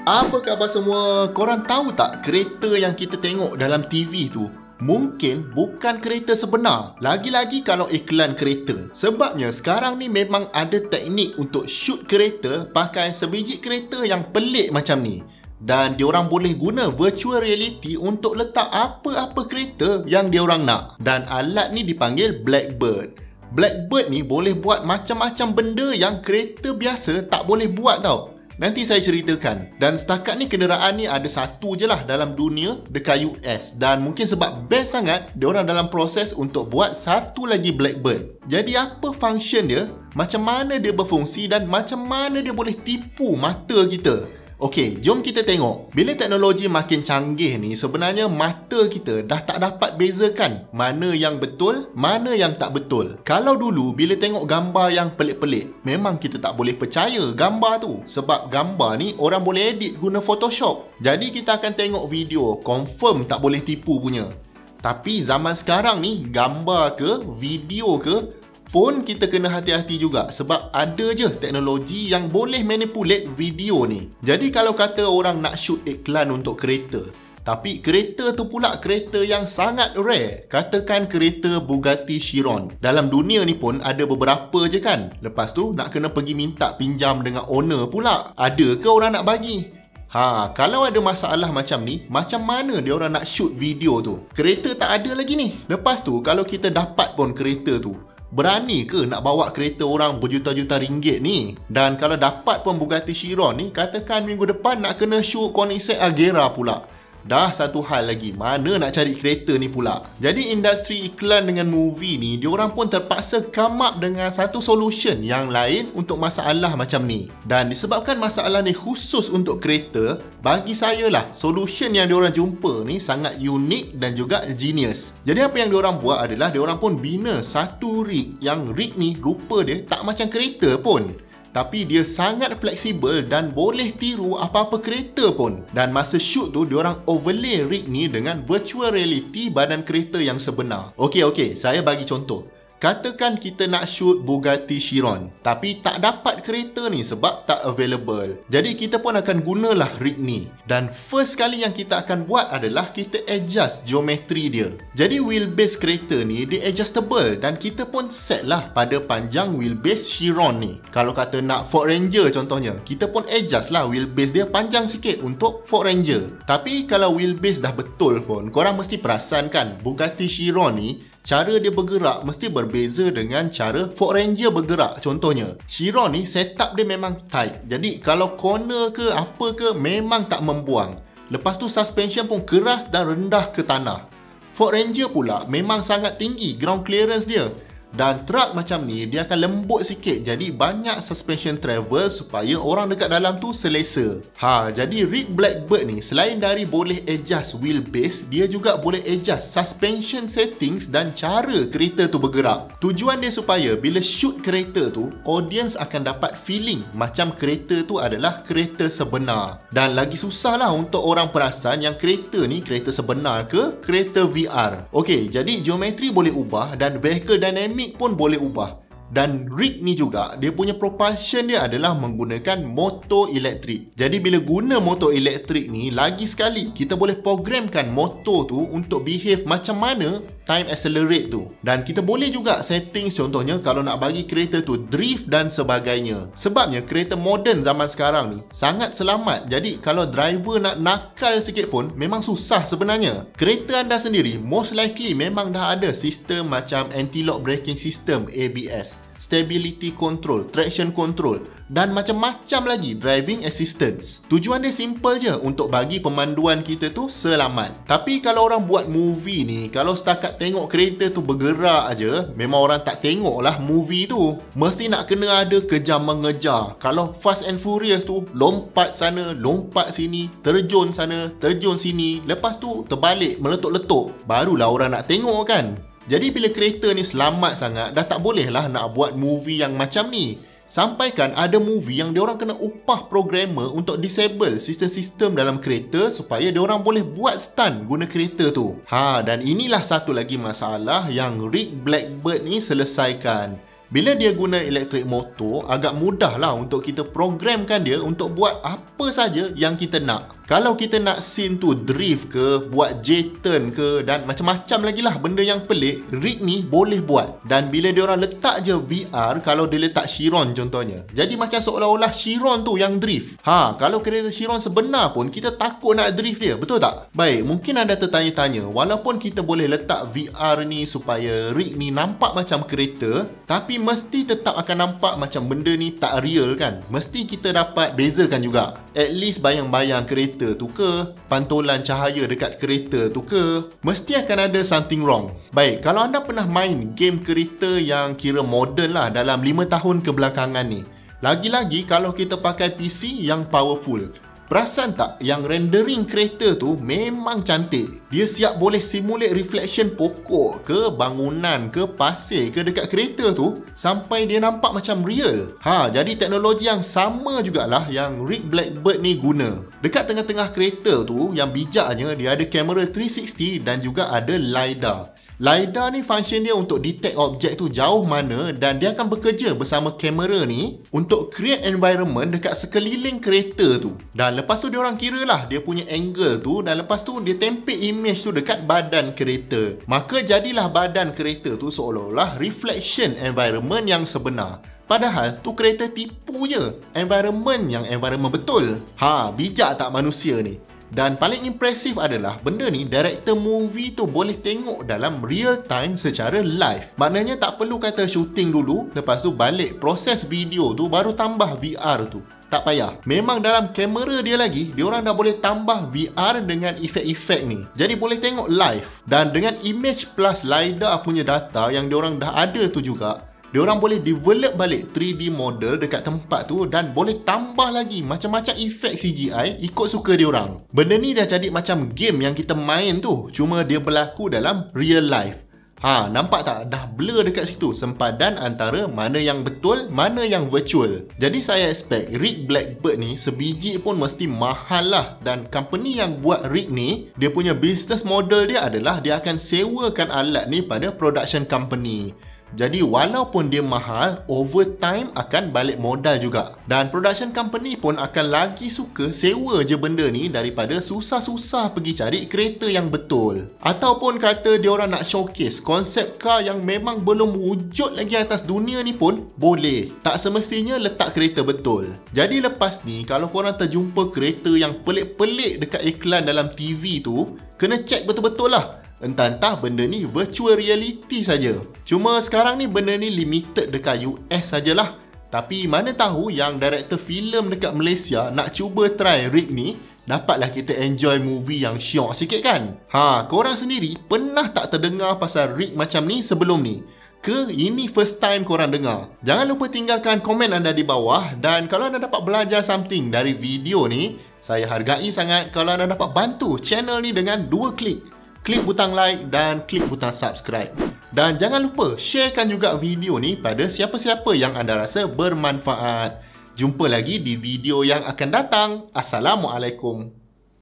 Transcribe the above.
Apa khabar semua? Korang tahu tak kereta yang kita tengok dalam TV tu mungkin bukan kereta sebenar. Lagi-lagi kalau iklan kereta. Sebabnya sekarang ni memang ada teknik untuk shoot kereta pakai sebiji kereta yang pelik macam ni. Dan diorang boleh guna virtual reality untuk letak apa-apa kereta yang diorang nak. Dan alat ni dipanggil Blackbird. Blackbird ni boleh buat macam-macam benda yang kereta biasa tak boleh buat tau. Nanti saya ceritakan. Dan setakat ni kenderaan ni ada satu je lah dalam dunia dekat US. Dan mungkin sebab best sangat, diorang dalam proses untuk buat satu lagi Blackbird. Jadi apa function dia, macam mana dia berfungsi dan macam mana dia boleh tipu mata kita. Okey, jom kita tengok. Bila teknologi makin canggih ni, sebenarnya mata kita dah tak dapat bezakan mana yang betul, mana yang tak betul. Kalau dulu bila tengok gambar yang pelik-pelik, memang kita tak boleh percaya gambar tu. Sebab gambar ni orang boleh edit guna Photoshop. Jadi kita akan tengok video, confirm tak boleh tipu punya. Tapi zaman sekarang ni, gambar ke, video ke, pun kita kena hati-hati juga sebab ada je teknologi yang boleh manipulate video ni. Jadi kalau kata orang nak shoot iklan untuk kereta, tapi kereta tu pula kereta yang sangat rare, katakan kereta Bugatti Chiron. Dalam dunia ni pun ada beberapa je kan. Lepas tu nak kena pergi minta pinjam dengan owner pula. Ada ke orang nak bagi? Kalau ada masalah macam ni, macam mana dia orang nak shoot video tu? Kereta tak ada lagi ni. Lepas tu kalau kita dapat pun kereta tu, berani ke nak bawa kereta orang berjuta-juta ringgit ni? Dan kalau dapat pun Bugatti Chiron ni, katakan minggu depan nak kena shoot Koenigsegg Agera pula. Dah satu hal lagi, mana nak cari kereta ni pula? Jadi industri iklan dengan movie ni, diorang pun terpaksa come up dengan satu solution yang lain untuk masalah macam ni. Dan disebabkan masalah ni khusus untuk kereta, bagi saya lah solution yang diorang jumpa ni sangat unik dan juga genius. Jadi apa yang diorang buat adalah diorang pun bina satu rig, yang rig ni rupa dia tak macam kereta pun, tapi dia sangat fleksibel dan boleh tiru apa-apa kereta pun. Dan masa shoot tu, diorang overlay rig ni dengan virtual reality badan kereta yang sebenar. Okey, saya bagi contoh. Katakan kita nak shoot Bugatti Chiron, tapi tak dapat kereta ni sebab tak available. Jadi kita pun akan gunalah rig ni. Dan first kali yang kita akan buat adalah kita adjust geometri dia. Jadi wheelbase kereta ni dia adjustable dan kita pun set lah pada panjang wheelbase Chiron ni. Kalau kata nak Ford Ranger contohnya, kita pun adjust lah wheelbase dia panjang sikit untuk Ford Ranger. Tapi kalau wheelbase dah betul pun, korang mesti perasan kan, Bugatti Chiron ni cara dia bergerak mesti berbeza dengan cara Ford Ranger bergerak. Contohnya, Chiron ni setup dia memang tight. Jadi kalau corner ke apa ke memang tak membuang. Lepas tu suspension pun keras dan rendah ke tanah. Ford Ranger pula memang sangat tinggi ground clearance dia. Dan truk macam ni dia akan lembut sikit, jadi banyak suspension travel supaya orang dekat dalam tu selesa. Jadi rig Blackbird ni selain dari boleh adjust wheelbase, dia juga boleh adjust suspension settings dan cara kereta tu bergerak. Tujuan dia supaya bila shoot kereta tu, audience akan dapat feeling macam kereta tu adalah kereta sebenar. Dan lagi susah lah untuk orang perasan yang kereta ni kereta sebenar ke kereta VR. Okey, jadi geometri boleh ubah dan vehicle dynamic pun boleh ubah. Dan rig ni juga, dia punya propulsion dia adalah menggunakan motor elektrik. Jadi bila guna motor elektrik ni, lagi sekali kita boleh programkan motor tu untuk behave macam mana time accelerate tu. Dan kita boleh juga settings, contohnya kalau nak bagi kereta tu drift dan sebagainya. Sebabnya kereta moden zaman sekarang ni sangat selamat. Jadi kalau driver nak nakal sikit pun memang susah sebenarnya. Kereta anda sendiri most likely memang dah ada sistem macam anti-lock braking system, ABS, stability control, traction control dan macam-macam lagi driving assistance. Tujuan dia simple je, untuk bagi pemanduan kita tu selamat. Tapi kalau orang buat movie ni, kalau setakat tengok kereta tu bergerak aja, memang orang tak tengok lah movie tu. Mesti nak kena ada kejar mengejar. Kalau Fast and Furious tu, lompat sana, lompat sini, terjun sana, terjun sini, lepas tu terbalik, meletup-letup, barulah orang nak tengok kan. Jadi bila kereta ni selamat sangat, dah tak boleh lah nak buat movie yang macam ni. Sampaikan ada movie yang diorang kena upah programmer untuk disable sistem-sistem dalam kereta supaya diorang boleh buat stunt guna kereta tu. Dan inilah satu lagi masalah yang rig Blackbird ni selesaikan. Bila dia guna elektrik motor, agak mudah lah untuk kita programkan dia untuk buat apa saja yang kita nak. Kalau kita nak scene tu drift ke, buat J-turn ke, dan macam-macam lagi lah benda yang pelik, rig ni boleh buat. Dan bila dia orang letak je VR, kalau dia letak Chiron contohnya, jadi macam seolah-olah Chiron tu yang drift. Kalau kereta Chiron sebenar pun kita takut nak drift dia, betul tak? Baik, mungkin anda tertanya-tanya, walaupun kita boleh letak VR ni supaya rig ni nampak macam kereta, tapi mesti tetap akan nampak macam benda ni tak real kan? Mesti kita dapat bezakan juga. At least bayang-bayang kereta tu ke, pantulan cahaya dekat kereta tu ke, mesti akan ada something wrong. Baik, kalau anda pernah main game kereta yang kira moden lah dalam 5 tahun kebelakangan ni, lagi-lagi kalau kita pakai PC yang powerful, perasan tak yang rendering kereta tu memang cantik. Dia siap boleh simulate reflection pokok ke, bangunan ke, pasir ke dekat kereta tu sampai dia nampak macam real. Jadi teknologi yang sama jugalah yang rig Blackbird ni guna. Dekat tengah-tengah kereta tu, yang bijaknya dia ada kamera 360 dan juga ada LiDAR. LiDAR ni function dia untuk detect objek tu jauh mana dan dia akan bekerja bersama kamera ni untuk create environment dekat sekeliling kereta tu. Dan lepas tu dia orang kira lah dia punya angle tu dan lepas tu dia tempel image tu dekat badan kereta. Maka jadilah badan kereta tu seolah-olah reflection environment yang sebenar. Padahal tu kereta tipu je environment betul. Bijak tak manusia ni? Dan paling impresif adalah benda ni director movie tu boleh tengok dalam real time secara live. Maknanya tak perlu kata shooting dulu, lepas tu balik proses video tu baru tambah VR tu. Tak payah. Memang dalam kamera dia lagi, diorang dah boleh tambah VR dengan efek-efek ni. Jadi boleh tengok live. Dan dengan image plus LiDAR punya data yang diorang dah ada tu juga, diorang boleh develop balik 3D model dekat tempat tu dan boleh tambah lagi macam-macam efek CGI ikut suka diorang. Benda ni dah jadi macam game yang kita main tu, cuma dia berlaku dalam real life. Nampak tak? Dah blur dekat situ sempadan antara mana yang betul, mana yang virtual. Jadi saya expect rig Blackbird ni sebiji pun mesti mahal lah. Dan company yang buat rig ni, dia punya business model dia adalah dia akan sewakan alat ni pada production company. Jadi walaupun dia mahal, over time akan balik modal juga. Dan production company pun akan lagi suka sewa je benda ni daripada susah-susah pergi cari kereta yang betul. Ataupun kata diorang nak showcase konsep car yang memang belum wujud lagi atas dunia ni pun boleh. Tak semestinya letak kereta betul. Jadi lepas ni kalau korang terjumpa kereta yang pelik-pelik dekat iklan dalam TV tu, kena check betul-betul lah. Entah-entah benda ni virtual reality saja. Cuma sekarang ni benda ni limited dekat US sajalah. Tapi mana tahu yang director filem dekat Malaysia nak cuba try rig ni, dapatlah kita enjoy movie yang syok sikit kan. Korang sendiri pernah tak terdengar pasal rig macam ni sebelum ni? Ke ini first time korang dengar? Jangan lupa tinggalkan komen anda di bawah. Dan kalau anda dapat belajar something dari video ni, saya hargai sangat kalau anda dapat bantu channel ni dengan 2 klik. Klik butang like dan klik butang subscribe. Dan jangan lupa sharekan juga video ni pada siapa-siapa yang anda rasa bermanfaat. Jumpa lagi di video yang akan datang. Assalamualaikum.